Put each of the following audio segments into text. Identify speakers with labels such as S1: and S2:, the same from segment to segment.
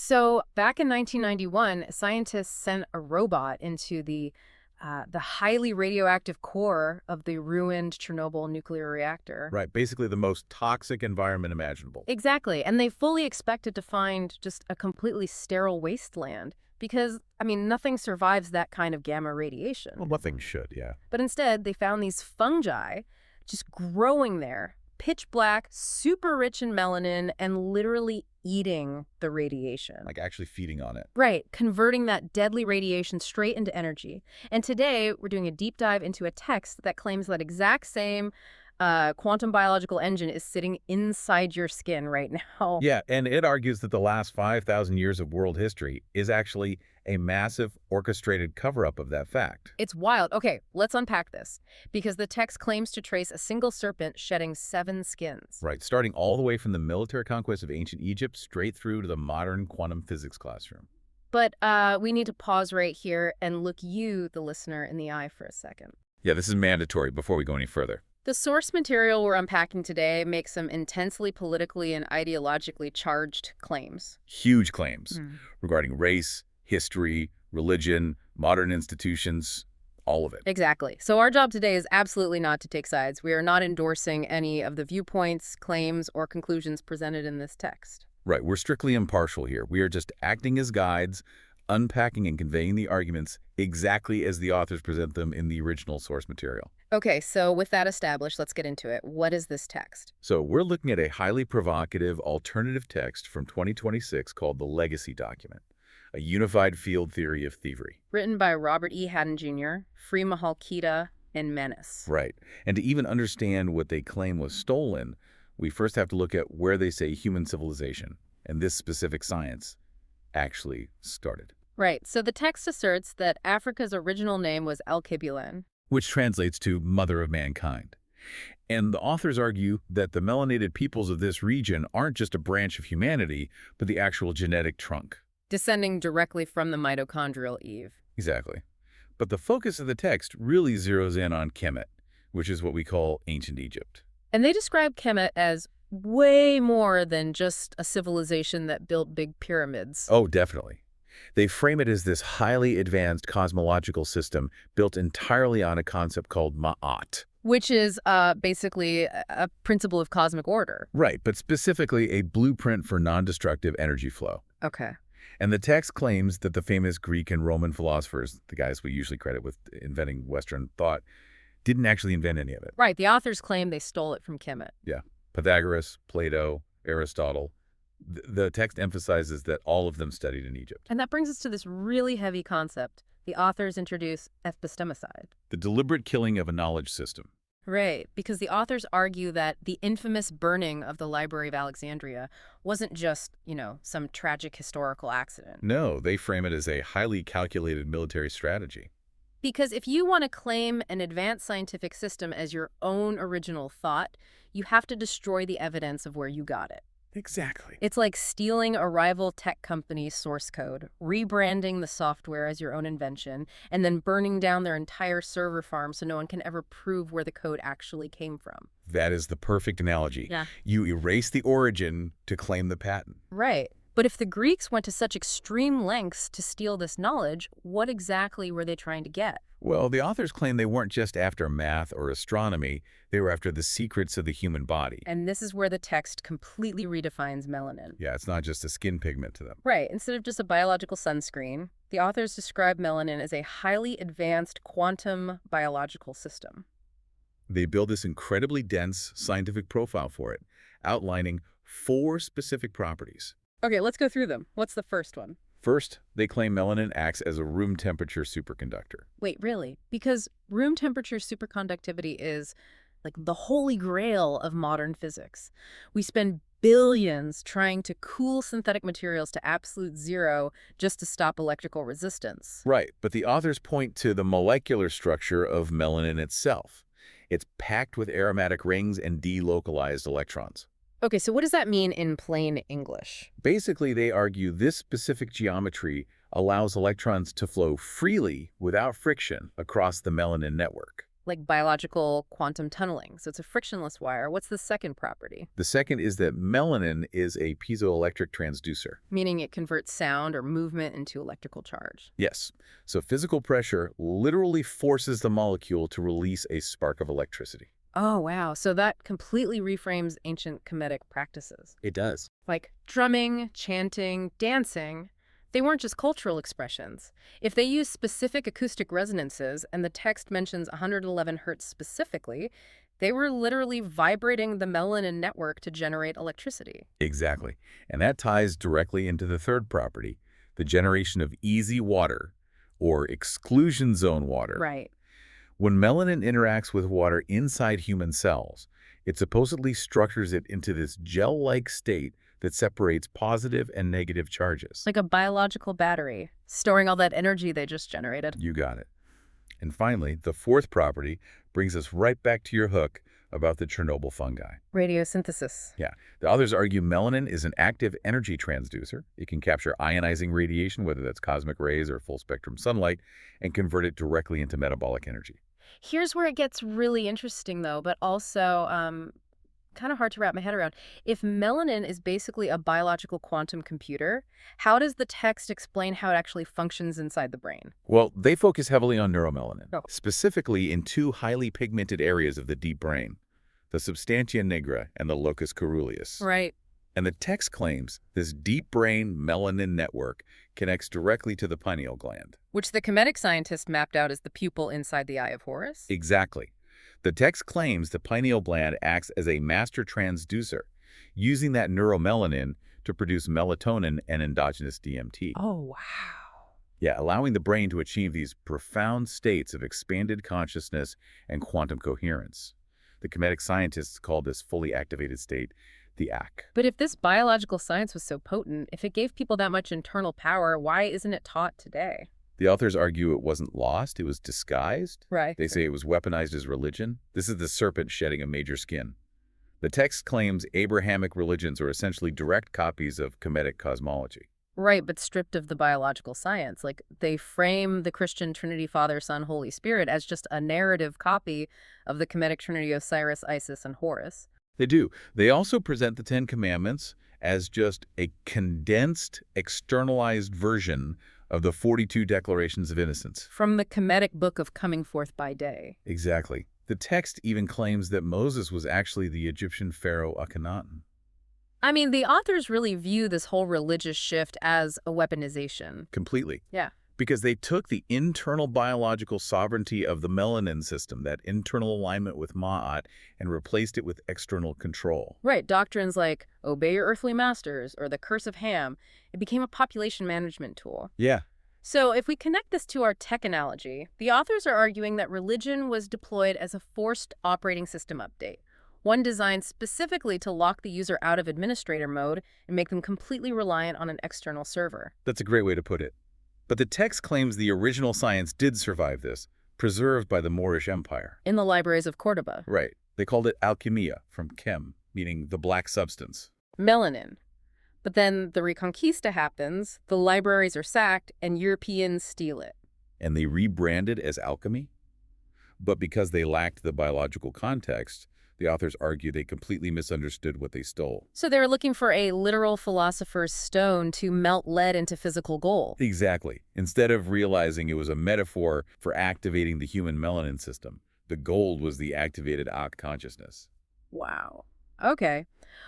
S1: So back in 1991, scientists sent a robot into the highly radioactive core of the ruined Chernobyl nuclear reactor.
S2: Right, basically the most toxic environment imaginable.
S1: Exactly. And they fully expected to find just a completely sterile wasteland because, I mean, nothing survives that kind of gamma radiation.
S2: Well, nothing should, yeah.
S1: But instead, they found these fungi just growing there, pitch black, super rich in melanin, and literally eating the radiation.
S2: Like actually feeding on it.
S1: Right, converting that deadly radiation straight into energy. And today, we're doing a deep dive into a text that claims that exact same quantum biological engine is sitting inside your skin right now.
S2: Yeah, and it argues that the last 5,000 years of world history is actually a massive orchestrated cover-up of that fact.
S1: It's wild. Okay, let's unpack this. Because the text claims to trace a single serpent shedding 7 skins.
S2: Right, starting all the way from the military conquest of ancient Egypt straight through to the modern quantum physics classroom.
S1: But we need to pause right here and look you, the listener, in the eye for a second.
S2: Yeah, this is mandatory before we go any further.
S1: The source material we're unpacking today makes some intensely politically and ideologically charged claims.
S2: Huge claims regarding race, history, religion, modern institutions, all of it.
S1: Exactly. So our job today is absolutely not to take sides. We are not endorsing any of the viewpoints, claims, or conclusions presented in this text.
S2: Right, we're strictly impartial here. We are just acting as guides, unpacking and conveying the arguments exactly as the authors present them in the original source material.
S1: Okay, so with that established, let's get into it. What is this text?
S2: So we're looking at a highly provocative alternative text from 2026 called the Legacy Document, a unified field theory of thievery.
S1: Written by Robert E. Haddon Jr., Free Mahalkita, and Menace.
S2: Right. And to even understand what they claim was stolen, we first have to look at where they say human civilization, and this specific science, actually started.
S1: Right. So the text asserts that Africa's original name was El-Kebulan,
S2: which translates to Mother of Mankind. And the authors argue that the melanated peoples of this region aren't just a branch of humanity, but the actual genetic trunk.
S1: descending directly from the mitochondrial Eve.
S2: Exactly. But the focus of the text really zeroes in on Kemet, which is what we call ancient Egypt.
S1: And they describe Kemet as way more than just a civilization that built big pyramids.
S2: Oh, definitely. They frame it as this highly advanced cosmological system built entirely on a concept called Ma'at.
S1: Which is basically a principle of cosmic order.
S2: Right, but specifically a blueprint for non-destructive energy flow.
S1: Okay.
S2: And the text claims that the famous Greek and Roman philosophers, the guys we usually credit with inventing Western thought, didn't actually invent any of it.
S1: Right, the authors claim they stole it from Kemet.
S2: Yeah, Pythagoras, Plato, Aristotle. The text emphasizes that all of them studied in Egypt.
S1: And that brings us to this really heavy concept. The authors introduce epistemicide.
S2: The deliberate killing of a knowledge system.
S1: Right, because the authors argue that the infamous burning of the Library of Alexandria wasn't just, some tragic historical accident.
S2: No, they frame it as a highly calculated military strategy.
S1: Because if you want to claim an advanced scientific system as your own original thought, you have to destroy the evidence of where you got it.
S2: Exactly.
S1: It's like stealing a rival tech company's source code, rebranding the software as your own invention, and then burning down their entire server farm so no one can ever prove where the code actually came from.
S2: That is the perfect analogy.
S1: Yeah.
S2: You erase the origin to claim the patent.
S1: Right. But if the Greeks went to such extreme lengths to steal this knowledge, what exactly were they trying to get?
S2: Well, the authors claim they weren't just after math or astronomy, they were after the secrets of the human body.
S1: And this is where the text completely redefines melanin.
S2: Yeah, it's not just a skin pigment to them.
S1: Right. Instead of just a biological sunscreen, the authors describe melanin as a highly advanced quantum biological system.
S2: They build this incredibly dense scientific profile for it, outlining 4 specific properties.
S1: Okay, let's go through them. What's the first one?
S2: First, they claim melanin acts as a room temperature superconductor.
S1: Wait, really? Because room temperature superconductivity is like the holy grail of modern physics. We spend billions trying to cool synthetic materials to absolute zero just to stop electrical resistance.
S2: Right, but the authors point to the molecular structure of melanin itself. It's packed with aromatic rings and delocalized electrons.
S1: Okay, so what does that mean in plain English?
S2: Basically, they argue this specific geometry allows electrons to flow freely without friction across the melanin network.
S1: like biological quantum tunneling. So it's a frictionless wire. What's the second property?
S2: The second is that melanin is a piezoelectric transducer.
S1: Meaning it converts sound or movement into electrical charge.
S2: Yes. So physical pressure literally forces the molecule to release a spark of electricity.
S1: Oh, wow. So that completely reframes ancient Kemetic practices.
S2: It does.
S1: Like drumming, chanting, dancing. They weren't just cultural expressions. If they used specific acoustic resonances, and the text mentions 111 hertz specifically, they were literally vibrating the melanin network to generate electricity.
S2: Exactly. And that ties directly into the third property, the generation of easy water, or exclusion zone water.
S1: Right.
S2: When melanin interacts with water inside human cells, it supposedly structures it into this gel-like state that separates positive and negative charges.
S1: Like a biological battery, storing all that energy they just generated.
S2: You got it. And finally, the fourth property brings us right back to your hook about the Chernobyl fungi.
S1: Radiosynthesis.
S2: Yeah. The authors argue melanin is an active energy transducer. It can capture ionizing radiation, whether that's cosmic rays or full-spectrum sunlight, and convert it directly into metabolic energy.
S1: Here's where it gets really interesting, though, but also kind of hard to wrap my head around. If melanin is basically a biological quantum computer, how does the text explain how it actually functions inside the brain?
S2: Well, they focus heavily on neuromelanin,
S1: Oh.
S2: specifically in two highly pigmented areas of the deep brain, the substantia nigra and the locus coeruleus.
S1: Right.
S2: And the text claims this deep brain melanin network connects directly to the pineal gland.
S1: Which the Kemetic scientist mapped out as the pupil inside the eye of Horus?
S2: Exactly. The text claims the pineal gland acts as a master transducer, using that neuromelanin to produce melatonin and endogenous DMT.
S1: Oh, wow.
S2: Yeah, allowing the brain to achieve these profound states of expanded consciousness and quantum coherence. The Kemetic scientists call this fully activated state the AC.
S1: But if this biological science was so potent, if it gave people that much internal power, why isn't it taught today?
S2: The authors argue it wasn't lost, it was disguised.
S1: Right.
S2: They say it was weaponized as religion. This is the serpent shedding a major skin. The text claims Abrahamic religions are essentially direct copies of Kemetic cosmology.
S1: Right, but stripped of the biological science. Like, they frame the Christian Trinity, Father, Son, Holy Spirit as just a narrative copy of the Kemetic Trinity of Osiris, Isis, and Horus.
S2: They do. They also present the Ten Commandments as just a condensed, externalized version of the 42 Declarations of Innocence.
S1: From the Kemetic book of Coming Forth by Day.
S2: Exactly. The text even claims that Moses was actually the Egyptian pharaoh Akhenaten.
S1: I mean, the authors really view this whole religious shift as a weaponization.
S2: Completely.
S1: Yeah.
S2: Because they took the internal biological sovereignty of the melanin system, that internal alignment with Ma'at, and replaced it with external control.
S1: Right, doctrines like obey your earthly masters or the curse of Ham, it became a population management tool.
S2: Yeah.
S1: So if we connect this to our tech analogy, the authors are arguing that religion was deployed as a forced operating system update, one designed specifically to lock the user out of administrator mode and make them completely reliant on an external server.
S2: That's a great way to put it. But the text claims the original science did survive this, preserved by the Moorish Empire.
S1: In the libraries of Cordoba.
S2: Right. They called it alchemia, from chem, meaning the black substance.
S1: Melanin. But then the Reconquista happens, the libraries are sacked, and Europeans steal it.
S2: And they rebranded as alchemy? But because they lacked the biological context, the authors argue they completely misunderstood what they stole.
S1: So they were looking for a literal philosopher's stone to melt lead into physical gold.
S2: Exactly. Instead of realizing it was a metaphor for activating the human melanin system, the gold was the activated Ak consciousness.
S1: Wow. Okay.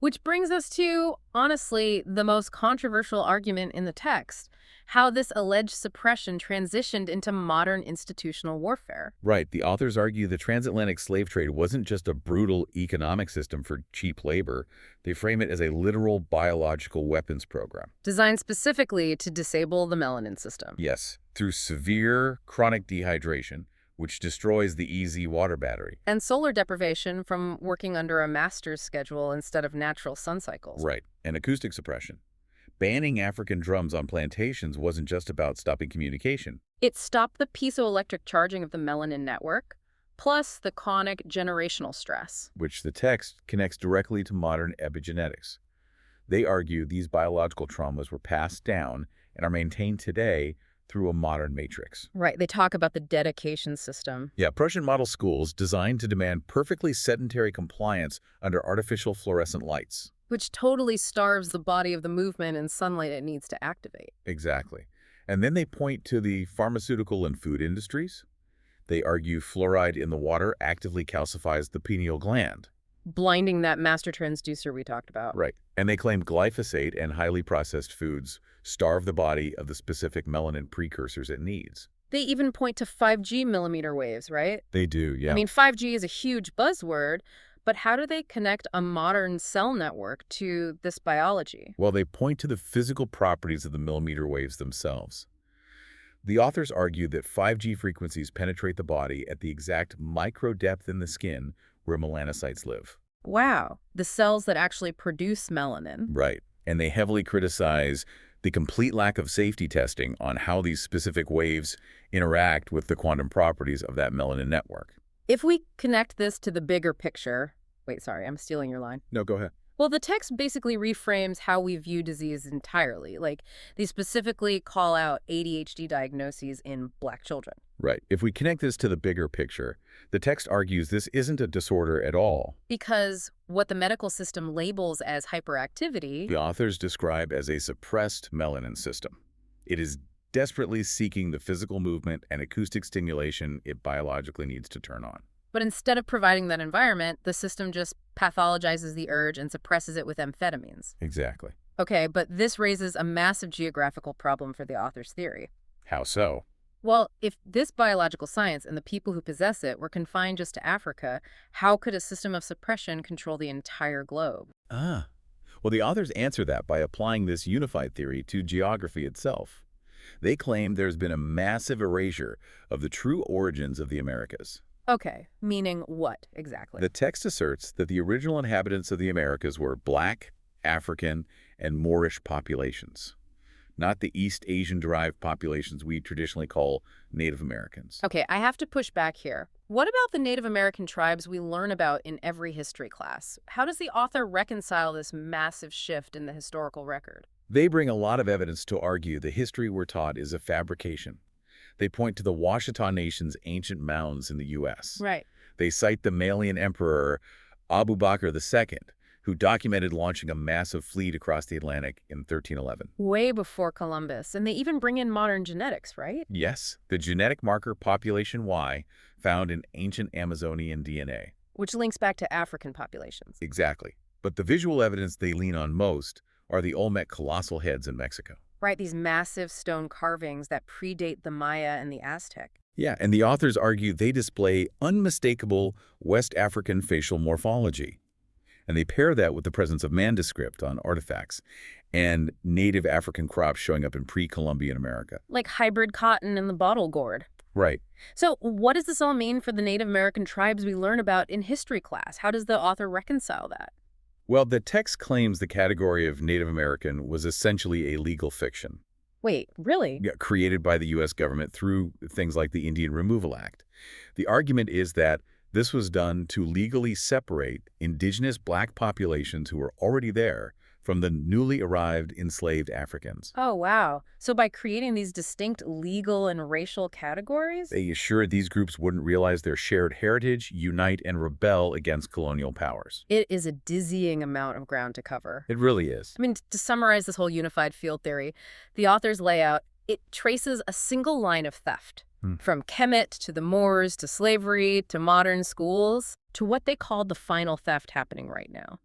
S1: Which brings us to, honestly, the most controversial argument in the text, how this alleged suppression transitioned into modern institutional warfare.
S2: Right. The authors argue the transatlantic slave trade wasn't just a brutal economic system for cheap labor. They frame it as a literal biological weapons program.
S1: Designed specifically to disable the melanin system.
S2: Yes, through severe chronic dehydration, which destroys the easy water battery.
S1: And solar deprivation from working under a master's schedule instead of natural sun cycles.
S2: Right. And acoustic suppression. Banning African drums on plantations wasn't just about stopping communication.
S1: It stopped the piezoelectric charging of the melanin network, plus the chronic generational stress.
S2: Which the text connects directly to modern epigenetics. They argue these biological traumas were passed down and are maintained today through a modern matrix.
S1: Right, they talk about the dedication system.
S2: Yeah, Prussian model schools designed to demand perfectly sedentary compliance under artificial fluorescent lights.
S1: Which totally starves the body of the movement and sunlight it needs to activate.
S2: Exactly. And then they point to the pharmaceutical and food industries. They argue fluoride in the water actively calcifies the pineal gland.
S1: Blinding that master transducer we talked about.
S2: Right. And they claim glyphosate and highly processed foods starve the body of the specific melanin precursors it needs.
S1: They even point to 5G millimeter waves, right?
S2: They do, yeah.
S1: I mean, 5G is a huge buzzword, but how do they connect a modern cell network to this biology?
S2: Well, they point to the physical properties of the millimeter waves themselves. The authors argue that 5G frequencies penetrate the body at the exact micro depth in the skin where melanocytes live.
S1: Wow, the cells that actually produce melanin.
S2: Right. And they heavily criticize the complete lack of safety testing on how these specific waves interact with the quantum properties of that melanin network.
S1: If we connect this to the bigger picture... Wait, sorry, I'm stealing your line.
S2: No, go ahead.
S1: Well, the text basically reframes how we view disease entirely. Like, they specifically call out ADHD diagnoses in Black children.
S2: Right. If we connect this to the bigger picture, the text argues this isn't a disorder at all.
S1: Because what the medical system labels as hyperactivity...
S2: The authors describe as a suppressed melanin system. It is desperately seeking the physical movement and acoustic stimulation it biologically needs to turn on.
S1: But instead of providing that environment, the system just pathologizes the urge and suppresses it with amphetamines.
S2: Exactly.
S1: Okay, but this raises a massive geographical problem for the author's theory.
S2: How so?
S1: Well, if this biological science and the people who possess it were confined just to Africa, how could a system of suppression control the entire globe?
S2: Well, the authors answer that by applying this unified theory to geography itself. They claim there's been a massive erasure of the true origins of the Americas.
S1: Okay, meaning what exactly?
S2: The text asserts that the original inhabitants of the Americas were Black, African, and Moorish populations, not the East Asian-derived populations we traditionally call Native Americans.
S1: Okay, I have to push back here. What about the Native American tribes we learn about in every history class? How does the author reconcile this massive shift in the historical record?
S2: They bring a lot of evidence to argue the history we're taught is a fabrication. They point to the Washita Nation's ancient mounds in the U.S.
S1: Right.
S2: They cite the Malian emperor Abu Bakr II, who documented launching a massive fleet across the Atlantic in 1311.
S1: Way before Columbus. And they even bring in modern genetics, right?
S2: Yes, the genetic marker population Y found in ancient Amazonian DNA.
S1: Which links back to African populations.
S2: Exactly. But the visual evidence they lean on most are the Olmec colossal heads in Mexico.
S1: Right, these massive stone carvings that predate the Maya and the Aztec.
S2: Yeah, and the authors argue they display unmistakable West African facial morphology. And they pair that with the presence of manuscript on artifacts and native African crops showing up in pre-Columbian America.
S1: Like hybrid cotton in the bottle gourd.
S2: Right.
S1: So what does this all mean for the Native American tribes we learn about in history class? How does the author reconcile that?
S2: Well, the text claims the category of Native American was essentially a legal fiction.
S1: Wait, really?
S2: Yeah, created by the U.S. government through things like the Indian Removal Act. The argument is that this was done to legally separate indigenous Black populations who were already there from the newly arrived enslaved Africans.
S1: Oh, wow. So by creating these distinct legal and racial categories?
S2: They assured these groups wouldn't realize their shared heritage, unite, and rebel against colonial powers.
S1: It is a dizzying amount of ground to cover.
S2: It really is.
S1: I mean, to summarize this whole unified field theory, the author's layout, it traces a single line of theft. From Kemet to the Moors to slavery to modern schools to what they called the final theft happening right now,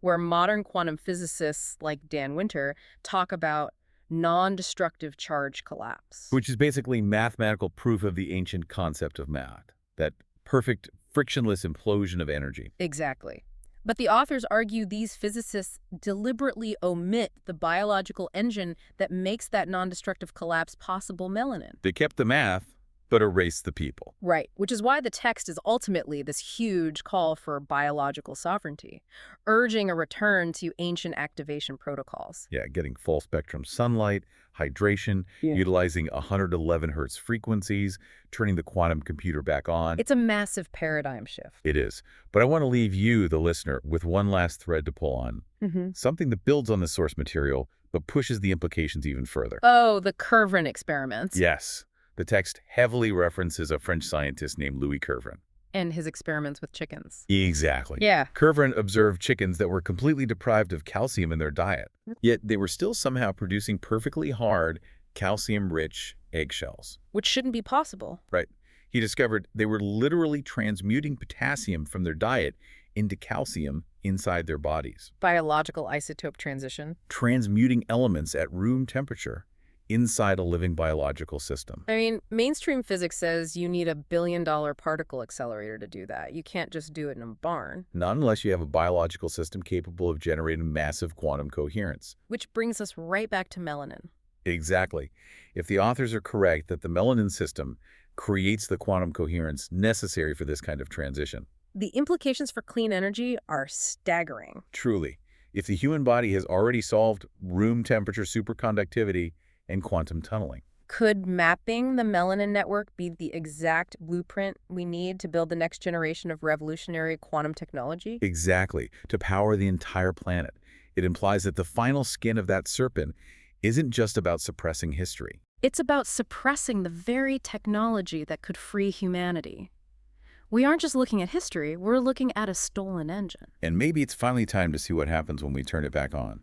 S1: where modern quantum physicists like Dan Winter talk about non-destructive charge collapse.
S2: Which is basically mathematical proof of the ancient concept of Maat, that perfect, frictionless implosion of energy.
S1: Exactly. But the authors argue these physicists deliberately omit the biological engine that makes that non-destructive collapse possible, melanin.
S2: They kept the math, but erased the people.
S1: Right, which is why the text is ultimately this huge call for biological sovereignty, urging a return to ancient activation protocols.
S2: Yeah, getting full spectrum sunlight, hydration, utilizing 111 hertz frequencies, turning the quantum computer back on.
S1: It's a massive paradigm shift.
S2: It is. But I want to leave you, the listener, with one last thread to pull on. Something that builds on the source material, but pushes the implications even further.
S1: Oh, the Kervran experiments.
S2: Yes, the text heavily references a French scientist named Louis Kervran.
S1: And his experiments with chickens.
S2: Exactly.
S1: Yeah.
S2: Kervran observed chickens that were completely deprived of calcium in their diet, yet they were still somehow producing perfectly hard, calcium-rich eggshells.
S1: Which shouldn't be possible.
S2: Right. He discovered they were literally transmuting potassium from their diet into calcium inside their bodies.
S1: Biological isotope transition.
S2: Transmuting elements at room temperature inside a living biological system.
S1: I mean, mainstream physics says you need $1 billion particle accelerator to do that. You can't just do it in a barn.
S2: Not unless you have a biological system capable of generating massive quantum coherence.
S1: Which brings us right back to melanin.
S2: Exactly. If the authors are correct that the melanin system creates the quantum coherence necessary for this kind of transition.
S1: The implications for clean energy are staggering.
S2: Truly, if the human body has already solved room temperature superconductivity and quantum tunneling.
S1: Could mapping the melanin network be the exact blueprint we need to build the next generation of revolutionary quantum technology?
S2: Exactly, to power the entire planet. It implies that the final skin of that serpent isn't just about suppressing history.
S1: It's about suppressing the very technology that could free humanity. We aren't just looking at history, we're looking at a stolen engine.
S2: And maybe it's finally time to see what happens when we turn it back on.